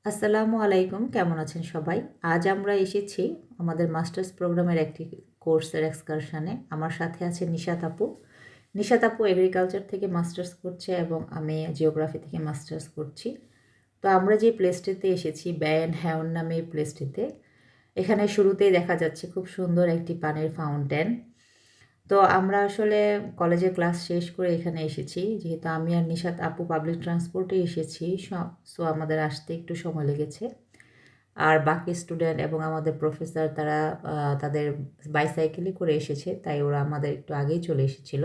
আসসালামু আলাইকুম, কেমন আছেন সবাই? আজ আমরা এসেছি আমাদের মাস্টার্স প্রোগ্রামের একটি কোর্সের এক্সকারশনে। আমার সাথে আছে নিশাত আপু। নিশাত আপু এগ্রিকালচার থেকে মাস্টার্স করছে এবং আমি জিওগ্রাফি থেকে মাস্টার্স করছি। তো আমরা যে প্লেসটিতে এসেছি ব্যান হ্যাওন নামে এই প্লেসটিতে, এখানে শুরুতেই দেখা যাচ্ছে খুব সুন্দর একটি পানির ফাউন্টেন। তো আমরা আসলে কলেজের ক্লাস শেষ করে এখানে এসেছি। যেহেতু আমি আর নিশাত আপু পাবলিক ট্রান্সপোর্টে এসেছি, সো আমাদের আসতে একটু সময় লেগেছে। আর বাকি স্টুডেন্ট এবং আমাদের প্রফেসর তারা তাদের বাইসাইকেলে করে এসেছে, তাই ওরা আমাদের একটু আগেই চলে এসেছিল।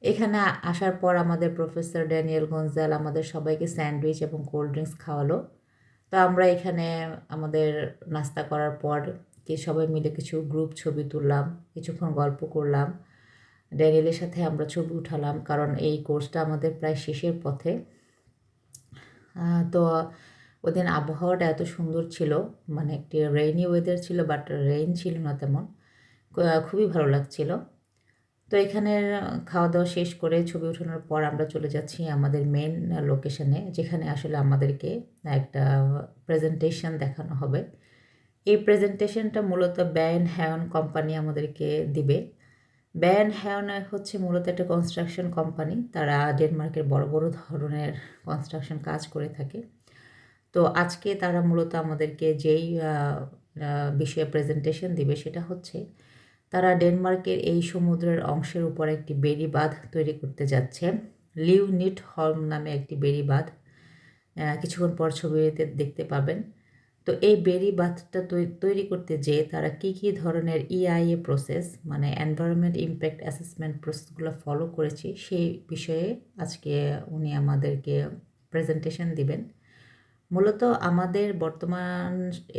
এখানে আসার পর আমাদের প্রফেসর ড্যানিয়েল গঞ্জাল আমাদের সবাইকে স্যান্ডউইচ এবং কোল্ড ড্রিঙ্কস খাওয়ালো। তো আমরা এখানে আমাদের নাস্তা করার পর সবাই মিলে কিছু গ্রুপ ছবি তুললাম, কিছুক্ষণ গল্প করলাম। ড্যানিয়েলের সাথে আমরা ছবি উঠালাম, কারণ এই কোর্সটা আমাদের প্রায় শেষের পথে। তো ওদিন আবহাওয়াটা এত সুন্দর ছিল, মানে একটি রেইনি ওয়েদার ছিল, বাট রেইন ছিল না তেমন। খুবই ভালো লাগছিল। তো এখানের খাওয়া দাওয়া শেষ করে ছবি ওঠানোর পর আমরা চলে যাচ্ছি আমাদের মেন লোকেশনে, যেখানে আসলে আমাদেরকে একটা প্রেজেন্টেশন দেখানো হবে। এই প্রেজেন্টেশনটা মূলত ব্যান হ্যাওন কোম্পানি আমাদেরকে দিবে। ব্যান হ্যাওন হচ্ছে মূলত একটা কনস্ট্রাকশন কোম্পানি। তারা ডেনমার্কের বড় বড় ধরনের কনস্ট্রাকশন কাজ করে থাকে। তো আজকে তারা মূলত আমাদেরকে যেই বিষয়ে প্রেজেন্টেশন দিবে সেটা হচ্ছে তারা ডেনমার্কের এই সমুদ্রের অংশের উপর একটি বেড়ি বাঁধ তৈরি করতে যাচ্ছে। লিউনিট হলম নামে একটি বেড়ি বাঁধ, কিছুক্ষণ পর ছবিতে দেখতে পাবেন। তো এই বেড়ি বাঁধটা তৈরি করতে যেয়ে তারা কী ধরনের ইআইএ প্রসেস, মানে এনভায়রনমেন্ট ইমপ্যাক্ট অ্যাসেসমেন্ট প্রসেসগুলো ফলো করেছে সেই বিষয়ে আজকে উনি আমাদেরকে প্রেজেন্টেশন দিবেন। মূলত আমাদের বর্তমান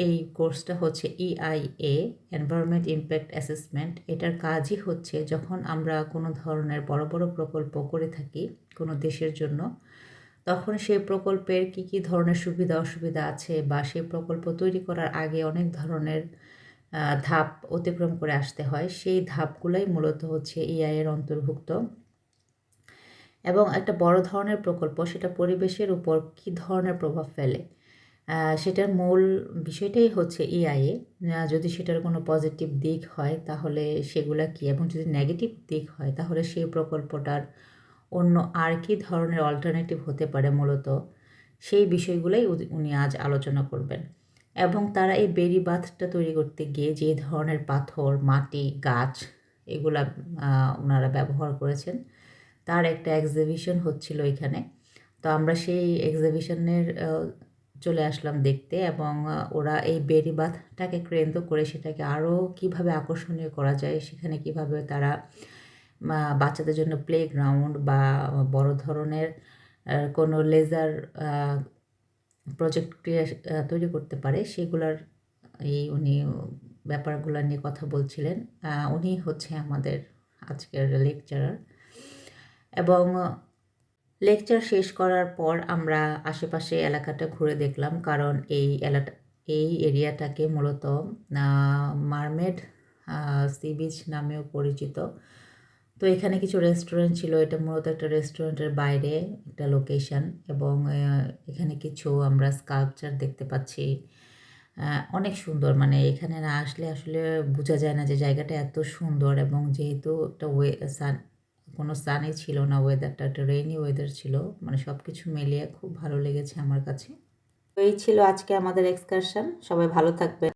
এই কোর্সটা হচ্ছে ইআইএ, এনভায়রনমেন্ট ইমপ্যাক্ট অ্যাসেসমেন্ট। এটার কাজই হচ্ছে যখন আমরা কোনো ধরনের বড় বড় প্রকল্প করে থাকি কোনো দেশের জন্য, তখন সেই প্রকল্পের কী ধরনের সুবিধা অসুবিধা আছে, বা সেই প্রকল্প তৈরি করার আগে অনেক ধরনের ধাপ অতিক্রম করে আসতে হয়, সেই ধাপগুলাই মূলত হচ্ছে ইআইএর অন্তর্ভুক্ত। এবং একটা বড় ধরনের প্রকল্প সেটা পরিবেশের উপর কী ধরনের প্রভাব ফেলে, সেটার মূল বিষয়টাই হচ্ছে ইআইএ। যদি সেটার কোনো পজিটিভ দিক হয় তাহলে সেগুলা কী, এবং যদি নেগেটিভ দিক হয় তাহলে সেই প্রকল্পটার অন্য আর কী ধরনের অল্টারনেটিভ হতে পারে, মূলত সেই বিষয়গুলোই উনি আজ আলোচনা করবেন। এবং তারা এই বেড়ি বাঁধটা তৈরি করতে গিয়ে যে ধরনের পাথর, মাটি, গাছ এগুলা ওনারা ব্যবহার করেছেন, তার একটা এক্সিবিশন হচ্ছিল এখানে। তো আমরা সেই এক্সিবিশনের চলে আসলাম দেখতে, এবং ওরা এই বেড়ি বাঁধটাকে কেন্দ্র করে সেটাকে আরও কীভাবে আকর্ষণীয় করা যায়, সেখানে কীভাবে তারা বাচ্চাদের জন্য প্লেগ্রাউন্ড বা বড় ধরনের কোনো লেজার প্রজেক্ট তৈরি করতে পারে, সেগুলার উনি ব্যাপারগুলো নিয়ে কথা বলছিলেন। উনি হচ্ছে আমাদের আজকের লেকচারার। এবং লেকচার শেষ করার পর আমরা আশেপাশে এলাকাটা ঘুরে দেখলাম, কারণ এই এরিয়াটাকে মূলত মারমেড সি বিচ নামেও পরিচিত। তো এখানে কিছু রেস্টুরেন্ট ছিল, এটা মূলত একটা রেস্টুরেন্টের বাইরে একটা লোকেশন, এবং এখানে কিছু আমরা স্কাল্পচার দেখতে পাচ্ছি। অনেক সুন্দর, মানে এখানে না আসলে আসলে বোঝা যায় না যে জায়গাটা এত সুন্দর। এবং যেহেতু একটা কোনো সানই ছিল না, ওয়েদারটা একটা রেইনি ওয়েদার ছিল, মানে সব কিছু মিলিয়ে খুব ভালো লেগেছে আমার কাছে। তো এই ছিল আজকে আমাদের এক্সকারশন। সবাই ভালো থাকবেন।